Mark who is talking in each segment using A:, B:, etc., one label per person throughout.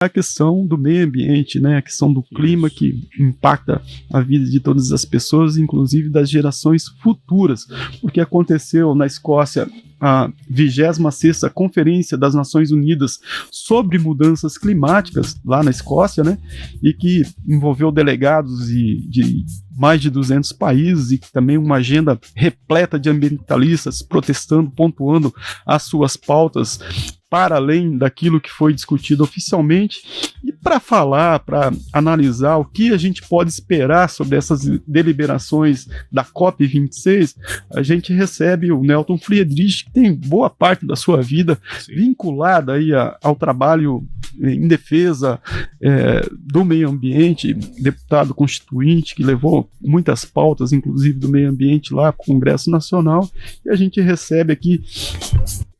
A: a questão do meio ambiente, né, a questão do clima que impacta a vida de todas as pessoas, inclusive das gerações futuras, porque aconteceu na Escócia a 26ª Conferência das Nações Unidas sobre Mudanças Climáticas, lá na Escócia, né, e que envolveu delegados de mais de 200 países e também uma agenda repleta de ambientalistas protestando, pontuando as suas pautas para além daquilo que foi discutido oficialmente. E para falar, para analisar o que a gente pode esperar sobre essas deliberações da COP26, a gente recebe o Nelton Friedrich, que tem boa parte da sua vida vinculada aí ao trabalho em defesa do meio ambiente, deputado constituinte, que levou muitas pautas, inclusive do meio ambiente lá para o Congresso Nacional, e a gente recebe aqui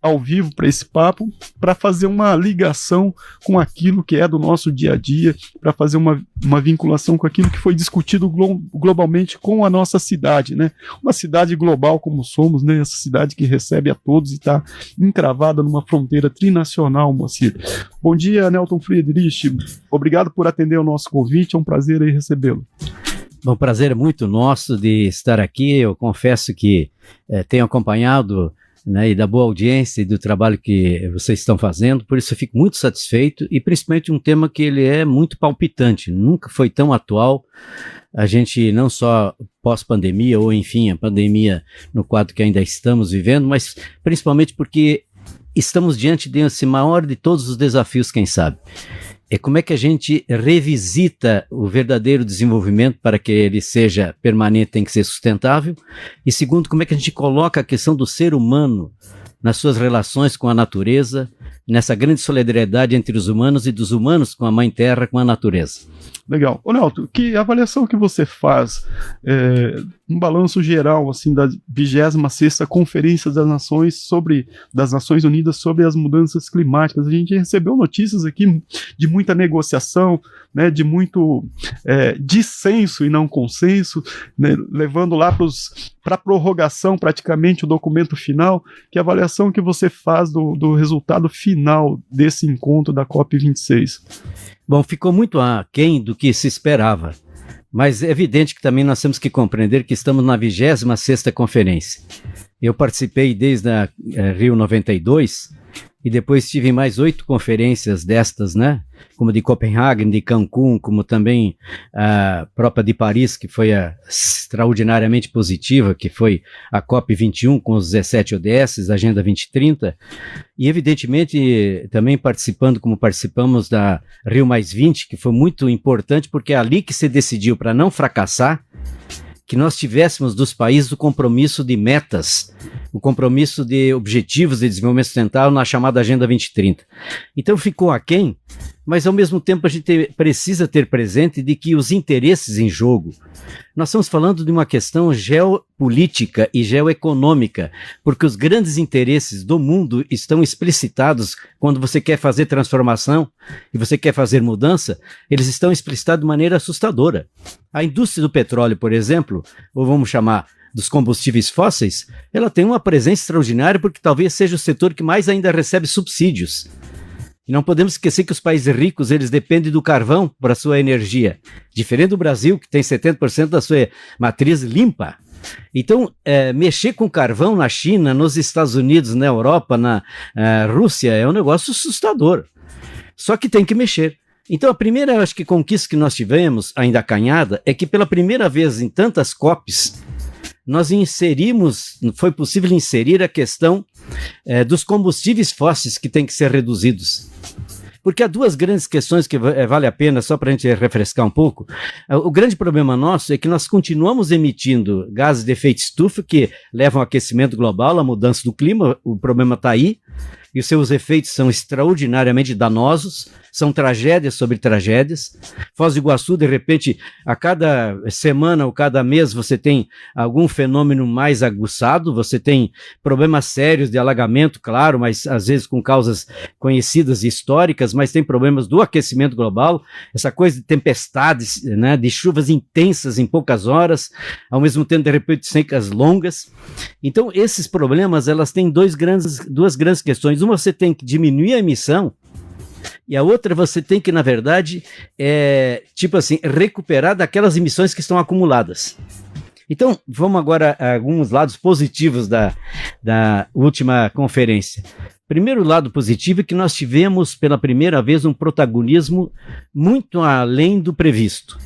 A: ao vivo para esse papo, para fazer uma ligação com aquilo que é do nosso dia a dia, para fazer uma vinculação com aquilo que foi discutido globalmente com a nossa cidade, né? Uma cidade global como somos, né? Essa cidade que recebe a todos e está encravada numa fronteira trinacional, Moacir. Bom dia, Nelton Friedrich. Obrigado por atender o nosso convite, é um prazer aí recebê-lo.
B: Bom, prazer é muito nosso de estar aqui. Eu confesso que tenho acompanhado, né, e da boa audiência e do trabalho que vocês estão fazendo, por isso eu fico muito satisfeito, e principalmente um tema que ele é muito palpitante, nunca foi tão atual. A gente não só pós-pandemia, ou enfim, a pandemia no quadro que ainda estamos vivendo, mas principalmente porque estamos diante desse maior de todos os desafios, quem sabe. É como é que a gente revisita o verdadeiro desenvolvimento para que ele seja permanente, tem que ser sustentável. E segundo, como é que a gente coloca a questão do ser humano nas suas relações com a natureza, nessa grande solidariedade entre os humanos e dos humanos com a Mãe Terra, com a natureza.
A: Legal. Ô Nelton, que avaliação que você faz, um balanço geral assim, da 26ª Conferência das Nações Unidas sobre as mudanças climáticas? A gente recebeu notícias aqui de muita negociação, né, de muito dissenso e não consenso, né, levando lá para a prorrogação praticamente o documento final. Que avaliação que você faz do resultado final desse encontro da COP26?
B: Bom, ficou muito aquém do que se esperava, mas é evidente que também nós temos que compreender que estamos na 26ª conferência. Eu participei desde a Rio 92 e depois tive mais 8 conferências destas, né? Como de Copenhague, de Cancún, como também a própria de Paris, que foi extraordinariamente positiva, que foi a COP21 com os 17 ODS, a Agenda 2030, e evidentemente também participando, como participamos da Rio +20, que foi muito importante, porque é ali que se decidiu, para não fracassar, que nós tivéssemos dos países o compromisso de metas, o compromisso de objetivos de desenvolvimento sustentável na chamada Agenda 2030. Então ficou aquém, mas ao mesmo tempo a gente precisa ter presente de que os interesses em jogo, nós estamos falando de uma questão geopolítica e geoeconômica, porque os grandes interesses do mundo estão explicitados quando você quer fazer transformação e você quer fazer mudança, eles estão explicitados de maneira assustadora. A indústria do petróleo, por exemplo, ou vamos chamar dos combustíveis fósseis, ela tem uma presença extraordinária porque talvez seja o setor que mais ainda recebe subsídios. E não podemos esquecer que os países ricos, eles dependem do carvão para a sua energia. Diferente do Brasil, que tem 70% da sua matriz limpa. Então, mexer com carvão na China, nos Estados Unidos, na Europa, na Rússia, é um negócio assustador. Só que tem que mexer. Então, a primeira, acho que, conquista que nós tivemos, ainda acanhada, é que pela primeira vez em tantas COPs, nós foi possível inserir a questão dos combustíveis fósseis que têm que ser reduzidos. Porque há duas grandes questões que vale a pena, só para a gente refrescar um pouco. O grande problema nosso é que nós continuamos emitindo gases de efeito estufa que levam ao aquecimento global, à mudança do clima, o problema está aí. E os seus efeitos são extraordinariamente danosos, são tragédias sobre tragédias. Foz do Iguaçu, de repente, a cada semana ou cada mês você tem algum fenômeno mais aguçado, você tem problemas sérios de alagamento, claro, mas às vezes com causas conhecidas e históricas, mas tem problemas do aquecimento global, essa coisa de tempestades, né, de chuvas intensas em poucas horas, ao mesmo tempo, de repente, secas longas. Então, esses problemas, elas têm duas grandes questões. Uma, você tem que diminuir a emissão, e a outra você tem que, na verdade, tipo assim, recuperar daquelas emissões que estão acumuladas. Então, vamos agora a alguns lados positivos da última conferência. Primeiro lado positivo é que nós tivemos pela primeira vez um protagonismo muito além do previsto.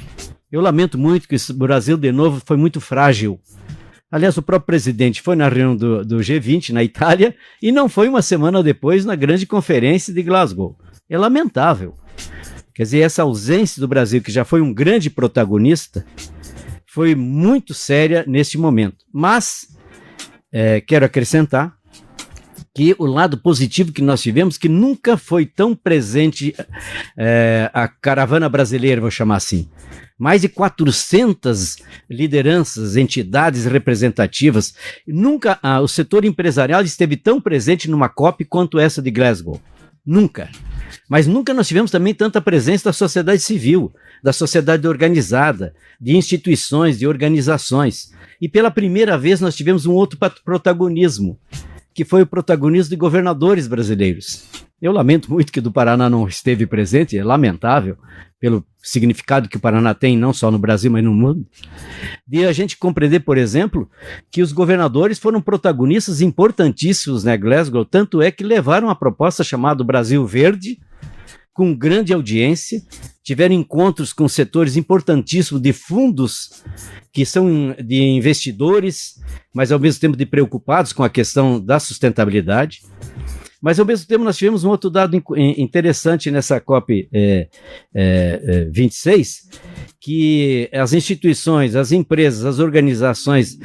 B: Eu lamento muito que o Brasil, de novo, foi muito frágil. Aliás, o próprio presidente foi na reunião do G20 na Itália e não foi uma semana depois na grande conferência de Glasgow. É lamentável. Quer dizer, essa ausência do Brasil, que já foi um grande protagonista, foi muito séria neste momento. Mas, quero acrescentar que o lado positivo que nós tivemos, que nunca foi tão presente a caravana brasileira, vou chamar assim. Mais de 400 lideranças, entidades representativas. Nunca o setor empresarial esteve tão presente numa COP quanto essa de Glasgow. Nunca. Mas nunca nós tivemos também tanta presença da sociedade civil, da sociedade organizada, de instituições, de organizações. E pela primeira vez nós tivemos um outro protagonismo, que foi o protagonismo de governadores brasileiros. Eu lamento muito que do Paraná não esteve presente, é lamentável, pelo significado que o Paraná tem, não só no Brasil, mas no mundo. De a gente compreender, por exemplo, que os governadores foram protagonistas importantíssimos na Glasgow, tanto é que levaram a proposta chamada Brasil Verde, com grande audiência, tiveram encontros com setores importantíssimos de fundos, que são de investidores, mas ao mesmo tempo de preocupados com a questão da sustentabilidade. Mas ao mesmo tempo nós tivemos um outro dado interessante nessa COP 26, que as instituições, as empresas, as organizações,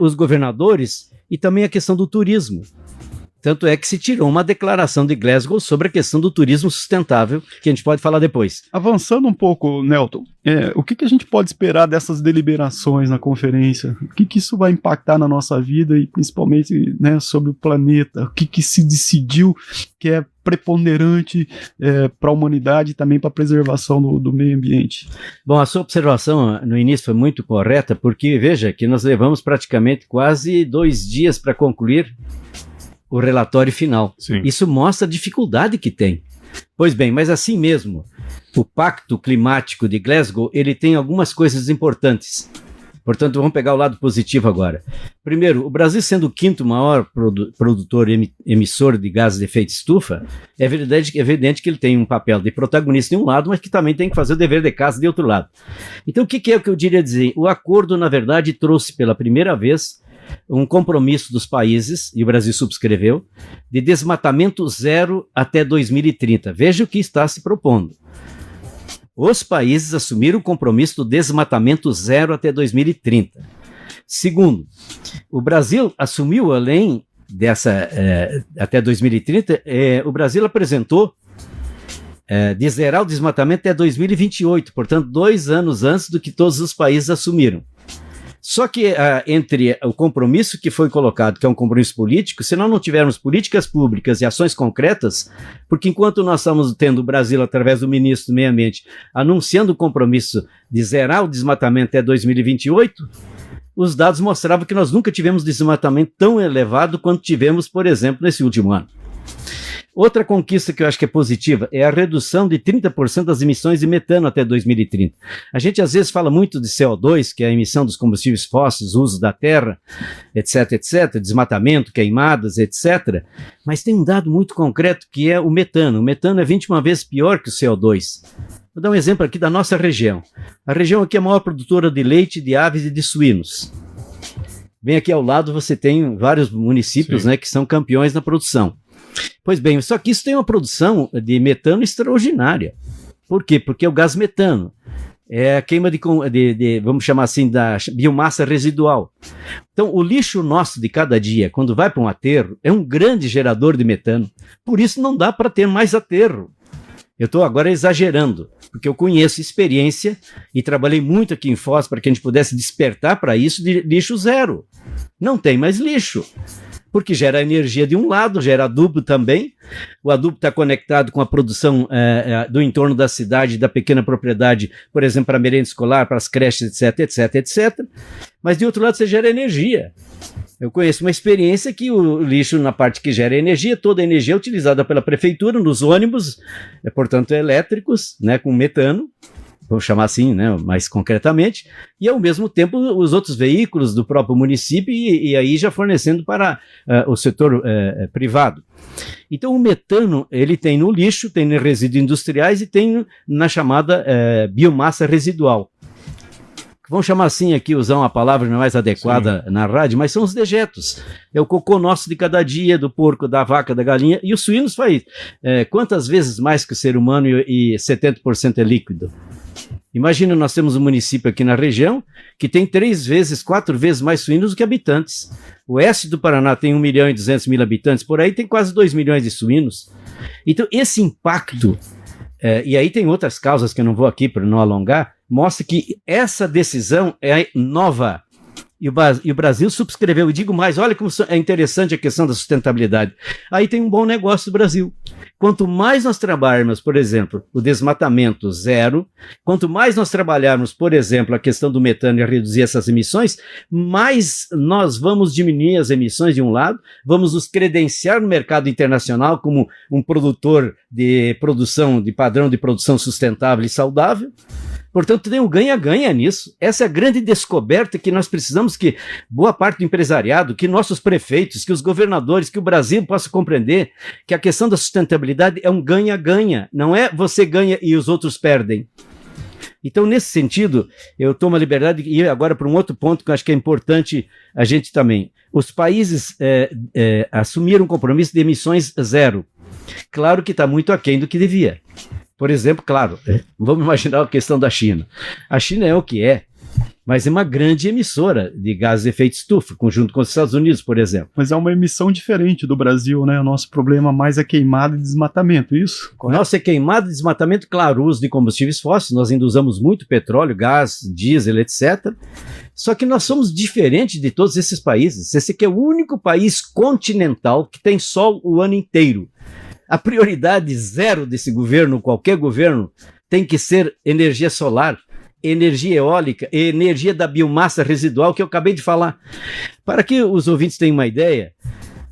B: os governadores e também a questão do turismo. Tanto é que se tirou uma declaração de Glasgow sobre a questão do turismo sustentável, que a gente pode falar depois.
A: Avançando um pouco, Nelton, o que a gente pode esperar dessas deliberações na conferência? O que isso vai impactar na nossa vida e principalmente, né, sobre o planeta? O que se decidiu que é preponderante para a humanidade e também para a preservação do meio ambiente?
B: Bom, a sua observação no início foi muito correta, porque veja que nós levamos praticamente quase 2 dias para concluir o relatório final.
C: Sim.
B: Isso mostra a dificuldade que tem. Pois bem, mas assim mesmo, o Pacto Climático de Glasgow, ele tem algumas coisas importantes. Portanto, vamos pegar o lado positivo agora. Primeiro, o Brasil sendo o 5º maior produtor emissor de gases de efeito estufa, é evidente que ele tem um papel de protagonista de um lado, mas que também tem que fazer o dever de casa de outro lado. Então, o que é o que eu diria dizer? O acordo, na verdade, trouxe pela primeira vez um compromisso dos países, e o Brasil subscreveu, de desmatamento zero até 2030. Veja o que está se propondo. Os países assumiram o compromisso do desmatamento zero até 2030. Segundo, o Brasil assumiu, além dessa, até 2030, o Brasil apresentou de zerar o desmatamento até 2028, portanto, 2 anos antes do que todos os países assumiram. Só que entre o compromisso que foi colocado, que é um compromisso político, se nós não tivermos políticas públicas e ações concretas, porque enquanto nós estamos tendo o Brasil, através do ministro do Meio Ambiente, anunciando o compromisso de zerar o desmatamento até 2028, os dados mostravam que nós nunca tivemos desmatamento tão elevado quanto tivemos, por exemplo, nesse último ano. Outra conquista que eu acho que é positiva é a redução de 30% das emissões de metano até 2030. A gente às vezes fala muito de CO2, que é a emissão dos combustíveis fósseis, uso da terra, etc, desmatamento, queimadas, etc. Mas tem um dado muito concreto que é o metano. O metano é 21 vezes pior que o CO2. Vou dar um exemplo aqui da nossa região. A região aqui é a maior produtora de leite, de aves e de suínos. Bem aqui ao lado você tem vários municípios, né, que são campeões na produção. Pois bem, só que isso tem uma produção de metano extraordinária. Por quê? Porque o gás metano é a queima de vamos chamar assim, da biomassa residual. Então, o lixo nosso de cada dia, quando vai para um aterro, é um grande gerador de metano. Por isso não dá para ter mais aterro. Eu estou agora exagerando, porque eu conheço experiência e trabalhei muito aqui em Foz para que a gente pudesse despertar para isso de lixo zero. Não tem mais lixo. porque gera energia de um lado, gera adubo também. O adubo está conectado com a produção do entorno da cidade, da pequena propriedade, por exemplo, para a merenda escolar, para as creches, etc. Mas de outro lado você gera energia. Eu conheço uma experiência que o lixo, na parte que gera energia, toda a energia é utilizada pela prefeitura nos ônibus, portanto elétricos, né, com metano, vamos chamar assim, né, mais concretamente, e ao mesmo tempo os outros veículos do próprio município e aí já fornecendo para o setor privado. Então o metano ele tem no lixo, tem nos resíduos industriais e tem na chamada biomassa residual. Vamos chamar assim aqui, usar uma palavra mais adequada na rádio, mas são os dejetos. É o cocô nosso de cada dia, do porco, da vaca, da galinha, e os suínos faz quantas vezes mais que o ser humano e 70% é líquido. Imagina, nós temos um município aqui na região que tem 3 vezes, 4 vezes mais suínos do que habitantes. O oeste do Paraná tem 1.200.000 habitantes, por aí tem quase 2 milhões de suínos. Então esse impacto, e aí tem outras causas que eu não vou aqui para não alongar, mostra que essa decisão é nova. E o Brasil subscreveu. E digo mais, olha como é interessante a questão da sustentabilidade. Aí tem um bom negócio do Brasil. Quanto mais nós trabalharmos, por exemplo, o desmatamento zero, quanto mais nós trabalharmos, por exemplo, a questão do metano e reduzir essas emissões, mais nós vamos diminuir as emissões de um lado, vamos nos credenciar no mercado internacional como um produtor de produção, de padrão de produção sustentável e saudável. Portanto, tem um ganha-ganha nisso. Essa é a grande descoberta que nós precisamos que boa parte do empresariado, que nossos prefeitos, que os governadores, que o Brasil possa compreender que a questão da sustentabilidade é um ganha-ganha. Não é você ganha e os outros perdem. Então, nesse sentido, eu tomo a liberdade de ir agora para um outro ponto que eu acho que é importante a gente também. Os países assumiram um compromisso de emissões zero. Claro que está muito aquém do que devia. Por exemplo, claro, vamos imaginar a questão da China. A China é o que é, mas é uma grande emissora de gases de efeito estufa, junto com os Estados Unidos, por exemplo.
A: Mas é uma emissão diferente do Brasil, né? O nosso problema mais é queimada e desmatamento, isso?
B: Correto? Nosso é queimada e desmatamento, claro, uso de combustíveis fósseis, nós ainda usamos muito petróleo, gás, diesel, etc. Só que nós somos diferentes de todos esses países. Esse aqui é o único país continental que tem sol o ano inteiro. A prioridade zero desse governo, qualquer governo, tem que ser energia solar, energia eólica e energia da biomassa residual que eu acabei de falar. Para que os ouvintes tenham uma ideia,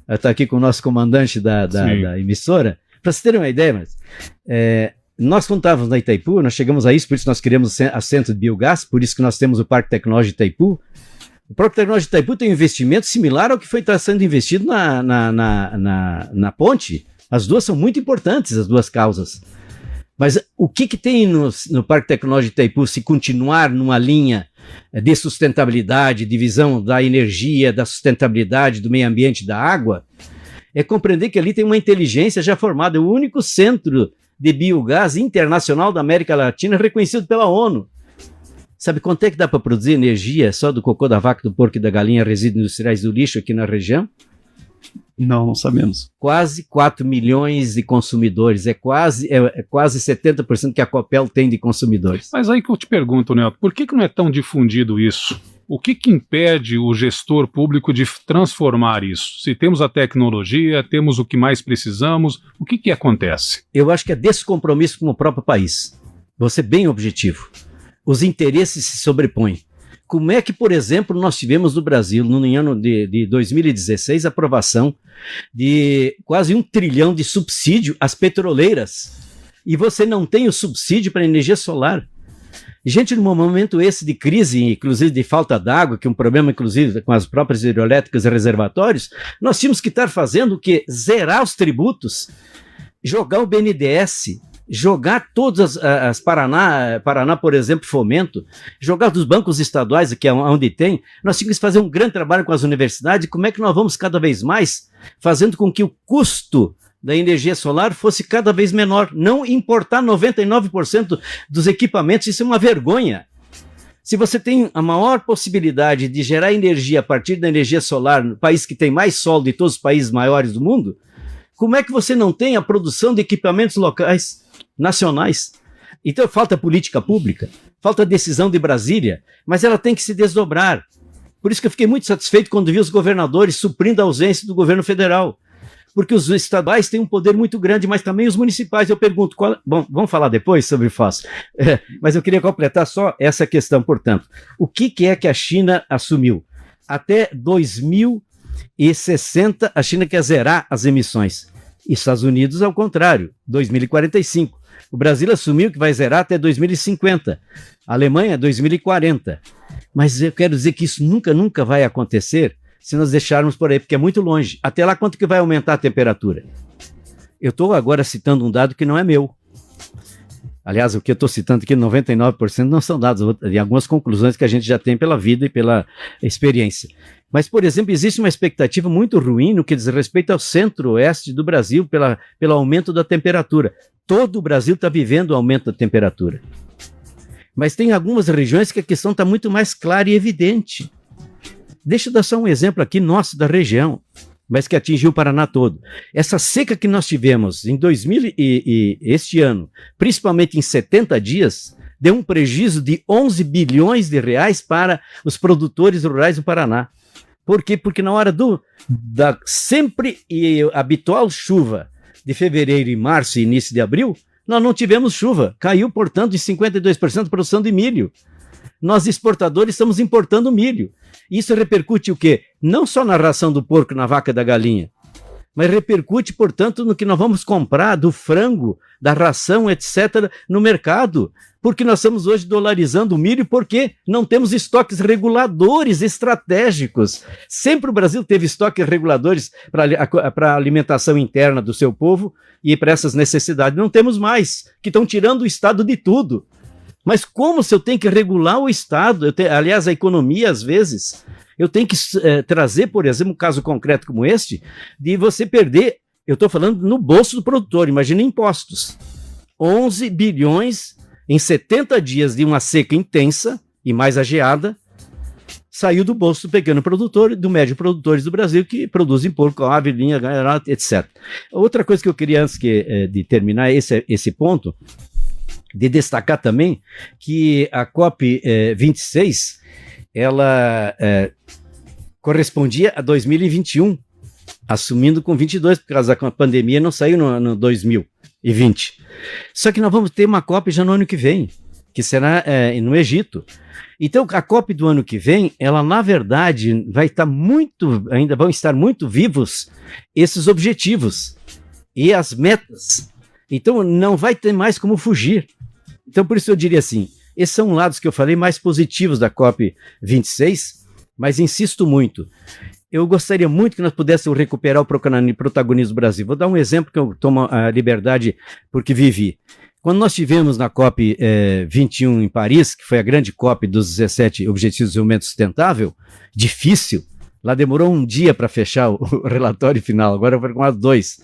B: está aqui com o nosso comandante da emissora, para vocês terem uma ideia, mas, nós quando estávamos na Itaipu, nós chegamos a isso, por isso nós criamos a Centro de Biogás, por isso que nós temos o Parque Tecnológico de Itaipu. O próprio Tecnológico de Itaipu tem um investimento similar ao que foi sendo investido na ponte. As duas são muito importantes, as duas causas. Mas o que tem no Parque Tecnológico de Itaipu se continuar numa linha de sustentabilidade, de visão da energia, da sustentabilidade, do meio ambiente, da água, é compreender que ali tem uma inteligência já formada, o único centro de biogás internacional da América Latina reconhecido pela ONU. Sabe quanto é que dá para produzir energia só do cocô da vaca, do porco e da galinha, resíduos industriais do lixo aqui na região?
A: Não sabemos.
B: Quase 4 milhões de consumidores, é quase 70% que a Copel tem de consumidores.
C: Mas aí que eu te pergunto, Neto, por que não é tão difundido isso? O que impede o gestor público de transformar isso? Se temos a tecnologia, temos o que mais precisamos, o que acontece?
B: Eu acho que é descompromisso com o próprio país. Vou ser bem objetivo. Os interesses se sobrepõem. Como é que, por exemplo, nós tivemos no Brasil, no ano de 2016, a aprovação de quase 1 trilhão de subsídio às petroleiras, e você não tem o subsídio para energia solar? Gente, num momento esse de crise, inclusive de falta d'água, que é um problema, inclusive, com as próprias hidrelétricas e reservatórios, nós tínhamos que estar fazendo o quê? Zerar os tributos, jogar o BNDES, jogar todas as Paraná, por exemplo, Fomento, jogar dos bancos estaduais, que é onde tem, nós tínhamos que fazer um grande trabalho com as universidades, como é que nós vamos cada vez mais fazendo com que o custo da energia solar fosse cada vez menor, não importar 99% dos equipamentos, isso é uma vergonha. Se você tem a maior possibilidade de gerar energia a partir da energia solar no país que tem mais sol de todos os países maiores do mundo, como é que você não tem a produção de equipamentos locais, nacionais? Então falta política pública, falta decisão de Brasília, mas ela tem que se desdobrar. Por isso que eu fiquei muito satisfeito quando vi os governadores suprindo a ausência do governo federal. Porque os estaduais têm um poder muito grande, mas também os municipais. Eu pergunto, bom, vamos falar depois sobre Foz, mas eu queria completar só essa questão, portanto. O que é que a China assumiu? Até 2060, a China quer zerar as emissões. E Estados Unidos, ao contrário, 2045. O Brasil assumiu que vai zerar até 2050. A Alemanha, 2040. Mas eu quero dizer que isso nunca vai acontecer se nós deixarmos por aí, porque é muito longe. Até lá, quanto que vai aumentar a temperatura? Eu estou agora citando um dado que não é meu. Aliás, o que eu estou citando aqui, 99% não são dados, de algumas conclusões que a gente já tem pela vida e pela experiência. Mas, por exemplo, existe uma expectativa muito ruim no que diz respeito ao centro-oeste do Brasil, pelo aumento da temperatura. Todo o Brasil está vivendo o aumento da temperatura. Mas tem algumas regiões que a questão está muito mais clara e evidente. Deixa eu dar só um exemplo aqui nosso da região, mas que atingiu o Paraná todo. Essa seca que nós tivemos em este ano, principalmente em 70 dias, deu um prejuízo de 11 bilhões de reais para os produtores rurais do Paraná. Por quê? Porque na hora da sempre e habitual chuva de fevereiro e março e início de abril, nós não tivemos chuva. Caiu, portanto, em 52% a produção de milho. Nós, exportadores, estamos importando milho. Isso repercute o quê? Não só na ração do porco, na vaca e da galinha, mas repercute, portanto, no que nós vamos comprar do frango, da ração, etc., no mercado. Porque nós estamos hoje dolarizando o milho porque não temos estoques reguladores estratégicos. Sempre o Brasil teve estoques reguladores para a alimentação interna do seu povo e para essas necessidades. Não temos mais, que estão tirando o Estado de tudo. Mas como se eu tenho que regular o Estado? Aliás, a economia, às vezes, eu tenho que trazer, por exemplo, um caso concreto como este, de você perder, eu estou falando no bolso do produtor, imagina impostos. 11 bilhões em 70 dias de uma seca intensa e mais ageada, saiu do bolso do pequeno produtor e do médio produtores do Brasil que produzem porco, ave, linha, etc. Outra coisa que eu queria, antes de terminar esse ponto, de destacar também que a COP26, ela correspondia a 2021, assumindo com 22, por causa da pandemia, não saiu no 2020. Só que nós vamos ter uma COP já no ano que vem, que será no Egito. Então, a COP do ano que vem, ela, na verdade, ainda vão estar muito vivos esses objetivos e as metas. Então, não vai ter mais como fugir. Então, por isso eu diria assim, esses são lados que eu falei mais positivos da COP26, mas insisto muito, eu gostaria muito que nós pudéssemos recuperar o protagonismo do Brasil. Vou dar um exemplo que eu tomo a liberdade porque vivi. Quando nós tivemos na COP21 em Paris, que foi a grande COP dos 17 Objetivos de Desenvolvimento Sustentável, difícil, lá demorou um dia para fechar o relatório final, agora foi com 2.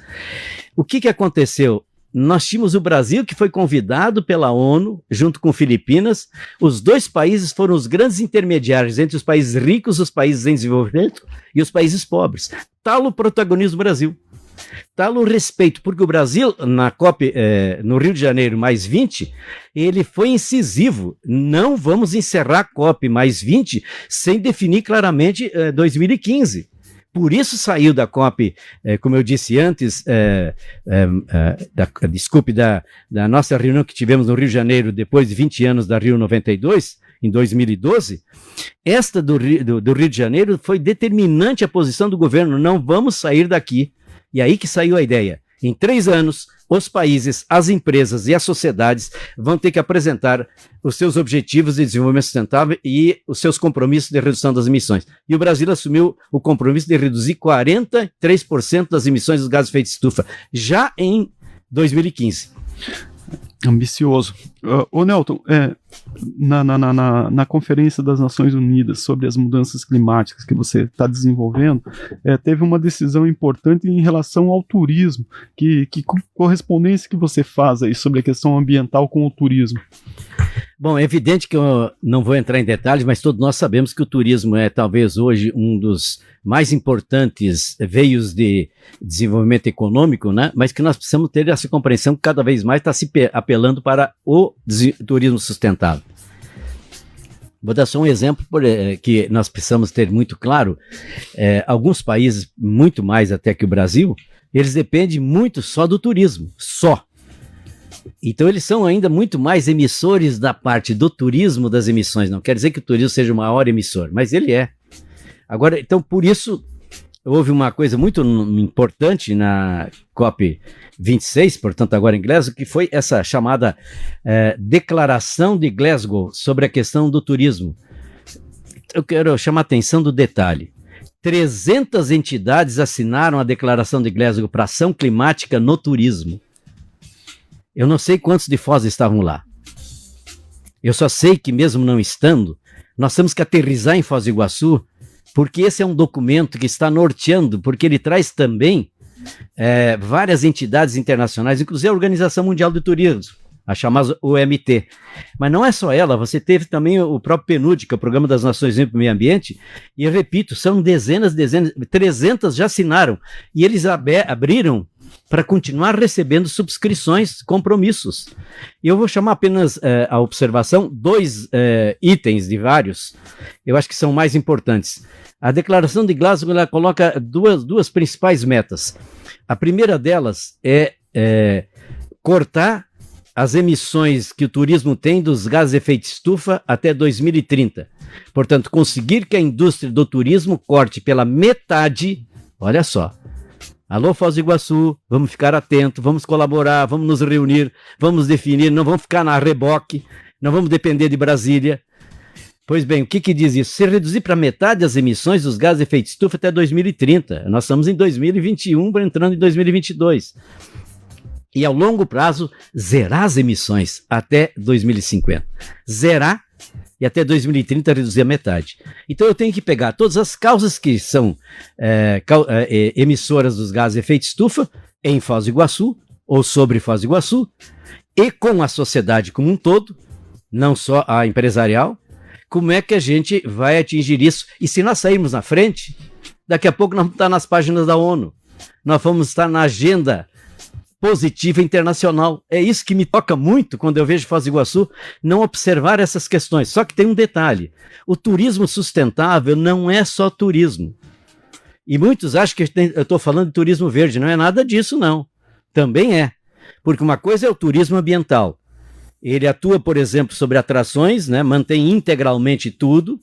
B: O que aconteceu? Nós tínhamos o Brasil, que foi convidado pela ONU, junto com Filipinas. Os dois países foram os grandes intermediários entre os países ricos, os países em desenvolvimento e os países pobres. Tal o protagonismo do Brasil. Tal o respeito, porque o Brasil, na COP, no Rio de Janeiro, mais 20, ele foi incisivo. Não vamos encerrar a COP mais 20 sem definir claramente 2015. Por isso saiu da COP, como eu disse antes, da nossa reunião que tivemos no Rio de Janeiro, depois de 20 anos da Rio 92, em 2012, esta do Rio de Janeiro foi determinante a posição do governo, não vamos sair daqui. E aí que saiu a ideia. Em 3 anos, os países, as empresas e as sociedades vão ter que apresentar os seus objetivos de desenvolvimento sustentável e os seus compromissos de redução das emissões. E o Brasil assumiu o compromisso de reduzir 43% das emissões dos gases de efeito de estufa, já em 2015.
A: Ambicioso. Ô Nelton, na Conferência das Nações Unidas sobre as mudanças climáticas que você está desenvolvendo, teve uma decisão importante em relação ao turismo. Que correspondência que você faz aí sobre a questão ambiental com o turismo?
B: Bom, é evidente que eu não vou entrar em detalhes, mas todos nós sabemos que o turismo é talvez hoje um dos mais importantes veios de desenvolvimento econômico, né? Mas que nós precisamos ter essa compreensão que cada vez mais está se apelando para o turismo sustentável. Vou dar só um exemplo que nós precisamos ter muito claro. Alguns países, muito mais até que o Brasil, eles dependem muito só do turismo, só. Então eles são ainda muito mais emissores da parte do turismo das emissões. Não quer dizer que o turismo seja o maior emissor, mas ele é. Agora, então por isso houve uma coisa muito importante na COP26, portanto agora em Glasgow, que foi essa chamada Declaração de Glasgow sobre a questão do turismo. Eu quero chamar a atenção do detalhe. 300 entidades assinaram a Declaração de Glasgow para ação climática no turismo. Eu não sei quantos de Foz estavam lá. Eu só sei que mesmo não estando, nós temos que aterrissar em Foz do Iguaçu, porque esse é um documento que está norteando, porque ele traz também várias entidades internacionais, inclusive a Organização Mundial do Turismo, a chamada OMT. Mas não é só ela, você teve também o próprio PNUD, que é o Programa das Nações Unidas para o Meio Ambiente, e eu repito, são dezenas, 300 já assinaram, e eles abriram para continuar recebendo subscrições, compromissos. E eu vou chamar apenas a observação, 2 itens de vários, eu acho que são mais importantes. A Declaração de Glasgow ela coloca duas principais metas. A primeira delas é cortar as emissões que o turismo tem dos gases de efeito estufa até 2030. Portanto, conseguir que a indústria do turismo corte pela metade, olha só, alô Foz do Iguaçu, vamos ficar atentos, vamos colaborar, vamos nos reunir, vamos definir, não vamos ficar na reboque, não vamos depender de Brasília. Pois bem, o que diz isso? Se reduzir para metade as emissões dos gases de efeito estufa até 2030. Nós estamos em 2021, entrando em 2022. E ao longo prazo, zerar as emissões até 2050. Zerar e até 2030 reduzir a metade. Então eu tenho que pegar todas as causas que são emissoras dos gases de efeito estufa em Foz do Iguaçu ou sobre Foz do Iguaçu e com a sociedade como um todo, não só a empresarial, como é que a gente vai atingir isso? E se nós sairmos na frente, daqui a pouco nós vamos estar nas páginas da ONU, nós vamos estar na agenda positiva internacional. É isso que me toca muito quando eu vejo Foz do Iguaçu não observar essas questões. Só que tem um detalhe, o turismo sustentável não é só turismo. E muitos acham que eu estou falando de turismo verde, não é nada disso não. Também é, porque uma coisa é o turismo ambiental. Ele atua, por exemplo, sobre atrações, né, mantém integralmente tudo,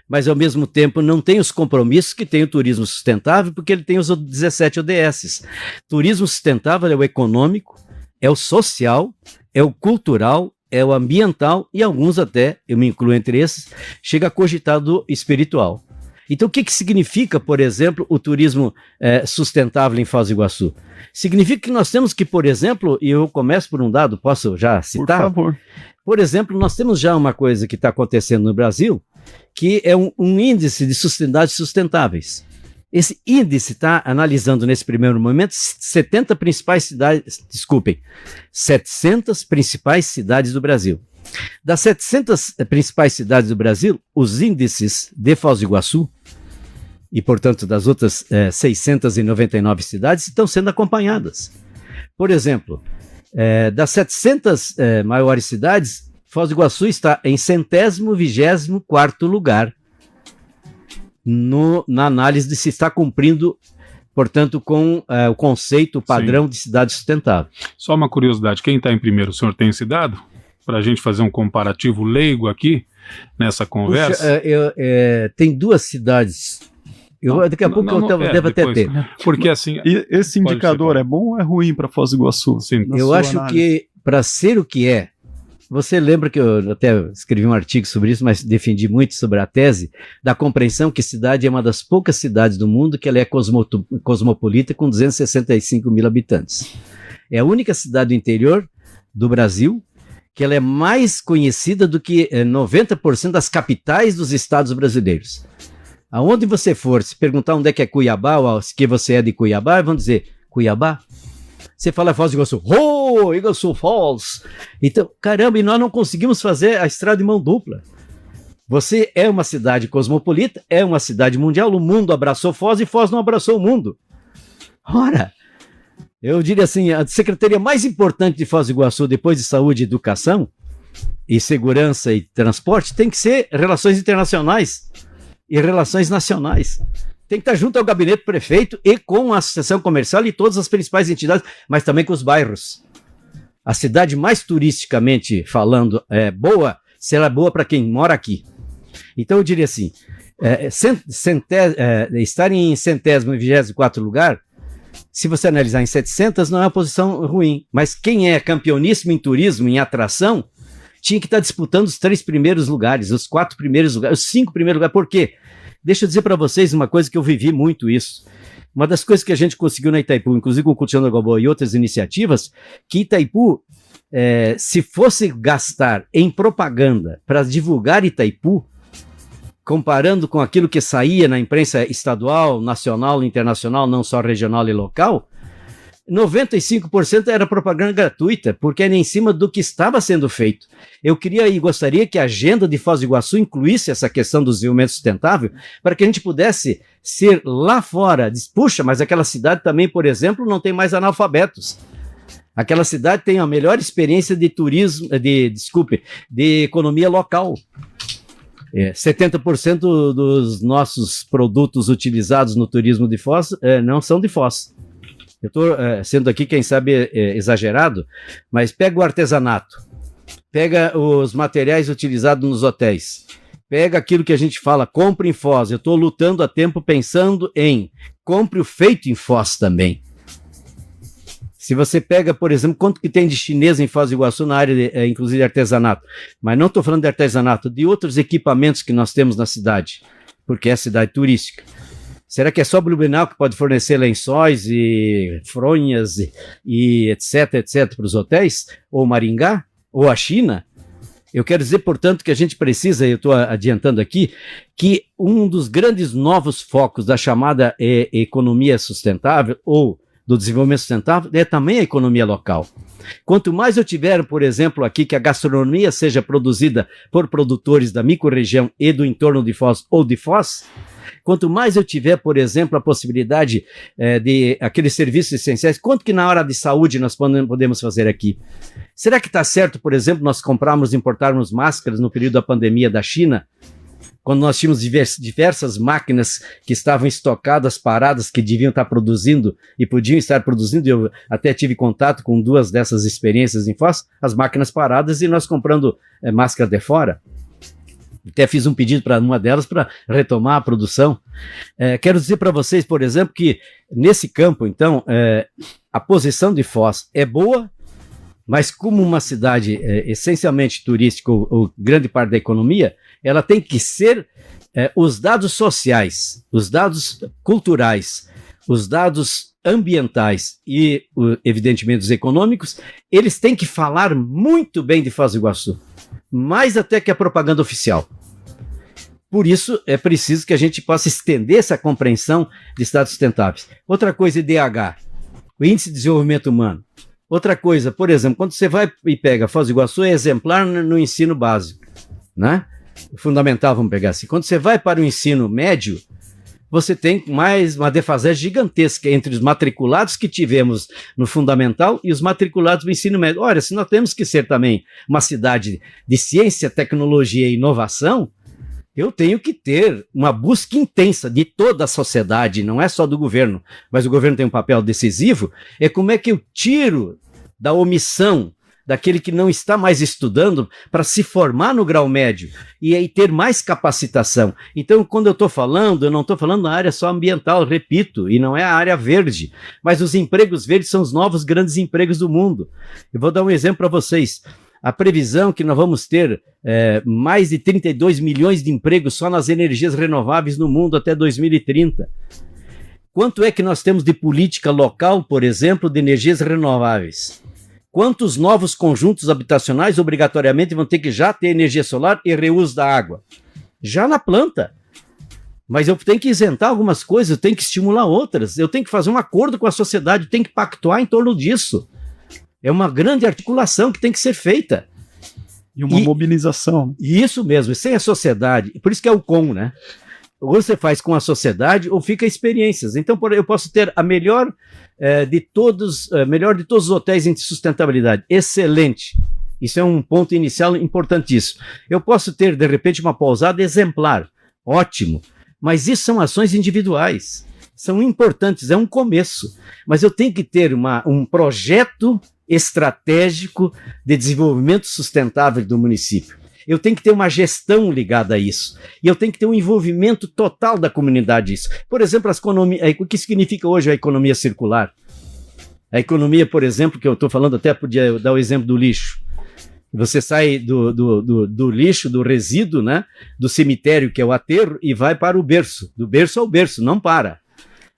B: mas ao mesmo tempo não tem os compromissos que tem o turismo sustentável, porque ele tem os 17 ODS. Turismo sustentável é o econômico, é o social, é o cultural, é o ambiental e alguns até, eu me incluo entre esses, chega a cogitar do espiritual. Então o que significa, por exemplo, o turismo sustentável em Foz do Iguaçu? Significa que nós temos que, por exemplo, e eu começo por um dado, posso já citar?
A: Por favor.
B: Por exemplo, nós temos já uma coisa que está acontecendo no Brasil, que é um índice de sustentabilidade sustentáveis. Esse índice está analisando nesse primeiro momento 700 principais cidades do Brasil. Das 700 principais cidades do Brasil, os índices de Foz do Iguaçu, e portanto das outras 699 cidades, estão sendo acompanhadas. Por exemplo, das 700 maiores cidades, Foz do Iguaçu está em 124º lugar na análise de se está cumprindo, portanto, com o conceito, o padrão de cidade sustentável.
C: Só uma curiosidade, quem está em primeiro, o senhor tem esse dado? Para a gente fazer um comparativo leigo aqui, nessa conversa?
B: Puxa, tem 2 cidades. Daqui a pouco eu devo até ter.
C: Porque assim...
A: Esse indicador é bom ou é ruim para Foz do Iguaçu?
C: Sim.
B: Eu acho que, para ser o que é, você lembra que eu até escrevi um artigo sobre isso, mas defendi muito sobre a tese da compreensão que cidade é uma das poucas cidades do mundo que ela é cosmopolita com 265 mil habitantes. É a única cidade do interior do Brasil que ela é mais conhecida do que 90% das capitais dos estados brasileiros. Aonde você for, se perguntar onde é que é Cuiabá, ou que você é de Cuiabá, vão dizer, Cuiabá? Você fala Foz do Iguaçu, Iguaçu Falls. Então, caramba, e nós não conseguimos fazer a estrada de mão dupla. Você é uma cidade cosmopolita, é uma cidade mundial, o mundo abraçou Foz e Foz não abraçou o mundo. Ora, eu diria assim, a secretaria mais importante de Foz do Iguaçu, depois de saúde e educação, e segurança e transporte tem que ser relações internacionais e relações nacionais. Tem que estar junto ao gabinete do prefeito e com a associação comercial e todas as principais entidades, mas também com os bairros. A cidade mais turisticamente falando é boa, será boa para quem mora aqui. Então eu diria assim, estar em 100º e 24º lugar, se você analisar em 700, não é uma posição ruim. Mas quem é campeoníssimo em turismo, em atração, tinha que estar disputando os 3 primeiros lugares, os 4 primeiros lugares, os 5 primeiros lugares. Por quê? Deixa eu dizer para vocês uma coisa que eu vivi muito isso. Uma das coisas que a gente conseguiu na Itaipu, inclusive com o Cultivando Água Boa e outras iniciativas, que Itaipu, se fosse gastar em propaganda para divulgar Itaipu, comparando com aquilo que saía na imprensa estadual, nacional, internacional, não só regional e local, 95% era propaganda gratuita, porque era em cima do que estava sendo feito. Eu queria e gostaria que a agenda de Foz do Iguaçu incluísse essa questão do desenvolvimento sustentável, para que a gente pudesse ser lá fora, puxa, mas aquela cidade também, por exemplo, não tem mais analfabetos. Aquela cidade tem a melhor experiência de turismo, de economia local. 70% dos nossos produtos utilizados no turismo de Foz não são de Foz. Eu estou sendo aqui, quem sabe, exagerado, mas pega o artesanato, pega os materiais utilizados nos hotéis, pega aquilo que a gente fala, compre em Foz. Eu estou lutando há tempo pensando em compre o feito em Foz também. Se você pega, por exemplo, quanto que tem de chinês em Foz do Iguaçu na área, inclusive de artesanato, mas não estou falando de artesanato, de outros equipamentos que nós temos na cidade, porque é cidade turística. Será que é só Blumenau que pode fornecer lençóis e fronhas e etc para os hotéis? Ou Maringá? Ou a China? Eu quero dizer, portanto, que a gente precisa, eu estou adiantando aqui, que um dos grandes novos focos da chamada economia sustentável, ou do desenvolvimento sustentável, é também a economia local. Quanto mais eu tiver, por exemplo, aqui que a gastronomia seja produzida por produtores da microrregião e do entorno de Foz ou de Foz, quanto mais eu tiver, por exemplo, a possibilidade de aqueles serviços essenciais, quanto que na hora de saúde nós podemos fazer aqui? Será que está certo, por exemplo, nós importarmos máscaras no período da pandemia da China, quando nós tínhamos diversas máquinas que estavam estocadas, paradas, que deviam estar produzindo e podiam estar produzindo? Eu até tive contato com 2 dessas experiências em Foz, as máquinas paradas e nós comprando máscara de fora. Até fiz um pedido para uma delas para retomar a produção. Quero dizer para vocês, por exemplo, que nesse campo, então, a posição de Foz é boa, mas como uma cidade essencialmente turística, ou grande parte da economia, ela tem que ser os dados sociais, os dados culturais, os dados ambientais e, evidentemente, os econômicos, eles têm que falar muito bem de Foz do Iguaçu, mais até que a propaganda oficial. Por isso, é preciso que a gente possa estender essa compreensão de estados sustentáveis. Outra coisa, IDH, o Índice de Desenvolvimento Humano. Outra coisa, por exemplo, quando você vai e pega Foz do Iguaçu, é exemplar no ensino básico, né? Fundamental, vamos pegar assim. Quando você vai para o ensino médio, você tem mais uma defasagem gigantesca entre os matriculados que tivemos no fundamental e os matriculados no ensino médio. Olha, se nós temos que ser também uma cidade de ciência, tecnologia e inovação, eu tenho que ter uma busca intensa de toda a sociedade, não é só do governo, mas o governo tem um papel decisivo, é como é que eu tiro da omissão daquele que não está mais estudando para se formar no grau médio e aí ter mais capacitação. Então, quando eu estou falando, eu não estou falando na área só ambiental, repito, e não é a área verde, mas os empregos verdes são os novos grandes empregos do mundo. Eu vou dar um exemplo para vocês. A previsão que nós vamos ter mais de 32 milhões de empregos só nas energias renováveis no mundo até 2030. Quanto é que nós temos de política local, por exemplo, de energias renováveis? Quantos novos conjuntos habitacionais obrigatoriamente vão ter que já ter energia solar e reuso da água? Já na planta. Mas eu tenho que isentar algumas coisas, eu tenho que estimular outras, eu tenho que fazer um acordo com a sociedade, eu tenho que pactuar em torno disso. É uma grande articulação que tem que ser feita.
A: E uma mobilização.
B: Isso mesmo, e sem a sociedade, por isso que é o com, né? Ou você faz com a sociedade ou fica experiências. Então eu posso ter a melhor de todos os hotéis em sustentabilidade, excelente, Isso é um ponto inicial importantíssimo. Eu posso ter, de repente, uma pousada exemplar, ótimo, mas isso são ações individuais, são importantes, é um começo, mas eu tenho que ter um projeto estratégico de desenvolvimento sustentável do município. Eu tenho que ter uma gestão ligada a isso. E eu tenho que ter um envolvimento total da comunidade nisso. Por exemplo, o que significa hoje a economia circular? A economia, por exemplo, que eu estou falando, até podia dar o exemplo do lixo. Você sai do lixo, do resíduo, né, do cemitério, que é o aterro, e vai para o berço. Do berço ao berço, não para.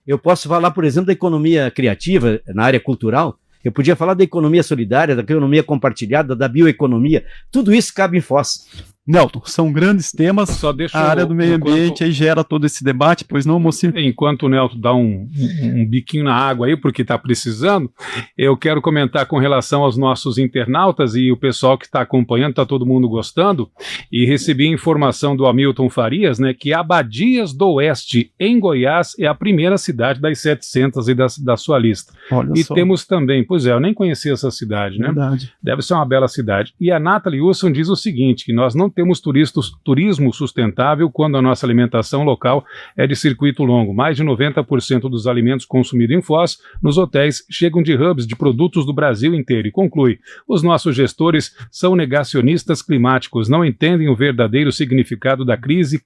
B: Eu posso falar, por exemplo, da economia criativa na área cultural. Eu podia falar da economia solidária, da economia compartilhada, da bioeconomia. Tudo isso cabe em Foz.
A: Nelton, são grandes temas. A área do meio ambiente aí gera todo esse debate, pois não, Moacir?
C: Enquanto o Nelton dá um biquinho na água aí, porque está precisando, eu quero comentar com relação aos nossos internautas e o pessoal que está acompanhando, está todo mundo gostando, e recebi informação do Hamilton Farias, né, que Abadias do Oeste, em Goiás, é a primeira cidade das 700 e da sua lista.
A: Olha
C: e
A: só.
C: Temos também, pois é, eu nem conhecia essa cidade, né?
A: Verdade.
C: Deve ser uma bela cidade. E a Nathalie Wilson diz o seguinte, que nós não temos turismo sustentável quando a nossa alimentação local é de circuito longo. Mais de 90% dos alimentos consumidos em Foz, nos hotéis, chegam de hubs de produtos do Brasil inteiro. E conclui, os nossos gestores são negacionistas climáticos, não entendem o verdadeiro significado da crise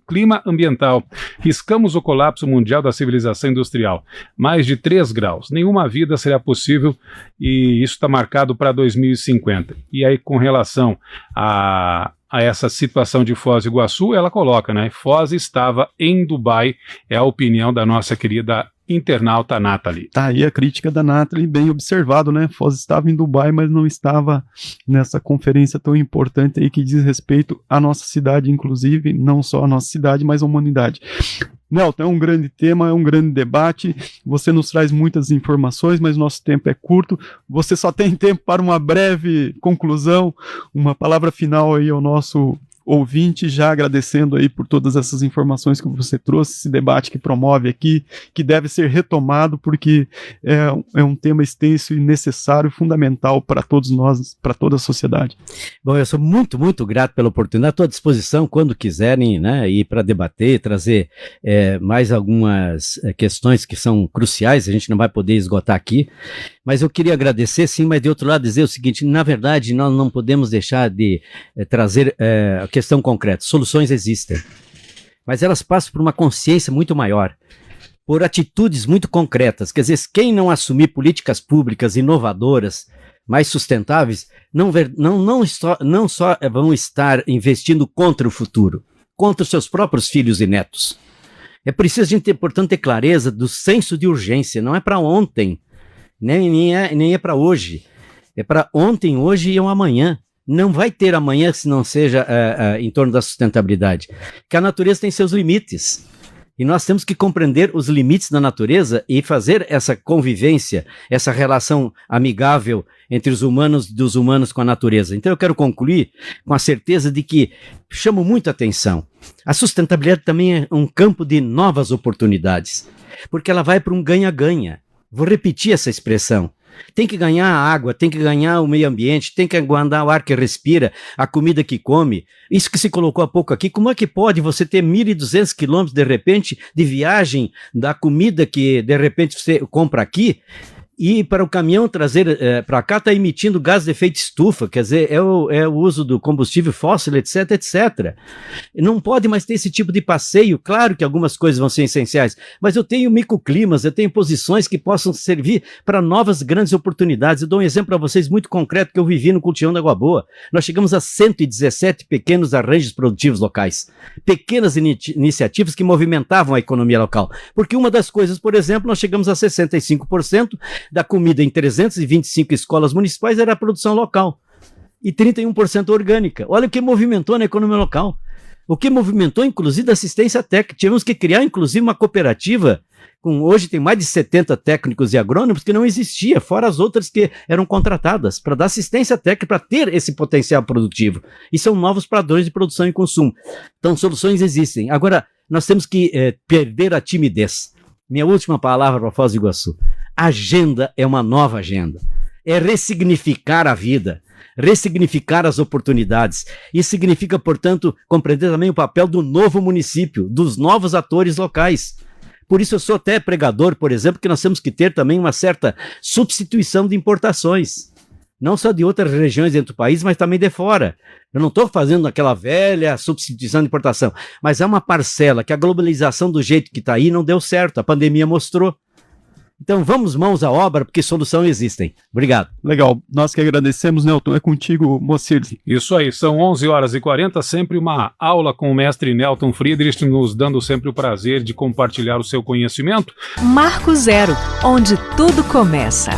C: clima ambiental. Riscamos o colapso mundial da civilização industrial. Mais de 3 graus. Nenhuma vida será possível e isso está marcado para 2050. E aí, com relação a essa situação de Foz do Iguaçu, ela coloca, né? Foz estava em Dubai, é a opinião da nossa querida internauta Nathalie.
A: Tá aí a crítica da Nathalie, bem observado, né? Foz estava em Dubai, mas não estava nessa conferência tão importante aí que diz respeito à nossa cidade, inclusive, não só a nossa cidade, mas a humanidade. Nelton, é um grande tema, é um grande debate, você nos traz muitas informações, mas nosso tempo é curto, você só tem tempo para uma breve conclusão, uma palavra final aí ao nosso ouvinte, já agradecendo aí por todas essas informações que você trouxe, esse debate que promove aqui, que deve ser retomado, porque é um tema extenso e necessário, fundamental para todos nós, para toda a sociedade.
B: Bom, eu sou muito, muito grato pela oportunidade, estou à disposição quando quiserem, né, ir para debater, trazer mais algumas questões que são cruciais, a gente não vai poder esgotar aqui, mas eu queria agradecer, sim, mas de outro lado dizer o seguinte, na verdade nós não podemos deixar de trazer a questão concreta, soluções existem, mas elas passam por uma consciência muito maior, por atitudes muito concretas, quer dizer, quem não assumir políticas públicas inovadoras, mais sustentáveis, não só vão estar investindo contra o futuro, contra os seus próprios filhos e netos. É preciso a gente ter, portanto, ter clareza do senso de urgência, não é para ontem, nem é para hoje, é para ontem, hoje e um amanhã. Não vai ter amanhã se não seja em torno da sustentabilidade, que a natureza tem seus limites. E nós temos que compreender os limites da natureza e fazer essa convivência, essa relação amigável entre os humanos e dos humanos com a natureza. Então eu quero concluir com a certeza de que chamo muita atenção. A sustentabilidade também é um campo de novas oportunidades, porque ela vai para um ganha-ganha. Vou repetir essa expressão. Tem que ganhar a água, tem que ganhar o meio ambiente, tem que aguardar o ar que respira, a comida que come. Isso que se colocou há pouco aqui, como é que pode você ter 1.200 quilômetros, de repente, de viagem da comida que, de repente, você compra aqui, e para o caminhão trazer para cá está emitindo gás de efeito estufa, quer dizer, é o uso do combustível fóssil, etc, etc. Não pode mais ter esse tipo de passeio, claro que algumas coisas vão ser essenciais, mas eu tenho microclimas, eu tenho posições que possam servir para novas grandes oportunidades. Eu dou um exemplo para vocês muito concreto que eu vivi no Cultivão da Água Boa. Nós chegamos a 117 pequenos arranjos produtivos locais, pequenas iniciativas que movimentavam a economia local, porque uma das coisas, por exemplo, nós chegamos a 65% da comida em 325 escolas municipais era a produção local e 31% orgânica. Olha o que movimentou na economia local. O que movimentou, inclusive, a assistência técnica. Tivemos que criar, inclusive, uma cooperativa. Hoje tem mais de 70 técnicos e agrônomos que não existia, fora as outras que eram contratadas para dar assistência técnica, para ter esse potencial produtivo. E são novos padrões de produção e consumo. Então, soluções existem. Agora, nós temos que perder a timidez. Minha última palavra para Foz do Iguaçu. Agenda é uma nova agenda. É ressignificar a vida. ressignificar as oportunidades. Isso significa, portanto, compreender também o papel do novo município, dos novos atores locais. Por isso eu sou até pregador, por exemplo, que nós temos que ter também uma certa substituição de importações. Não só de outras regiões dentro do país, mas também de fora. Eu não estou fazendo aquela velha substituição de importação, mas é uma parcela que a globalização do jeito que está aí não deu certo, a pandemia mostrou. Então vamos mãos à obra, porque solução existem. Obrigado.
A: Legal, nós que agradecemos, Nelton. É contigo, Moacir.
C: Isso aí, são 11h40, sempre uma aula com o mestre Nelton Friedrich, nos dando sempre o prazer de compartilhar o seu conhecimento.
D: Marco Zero, onde tudo começa.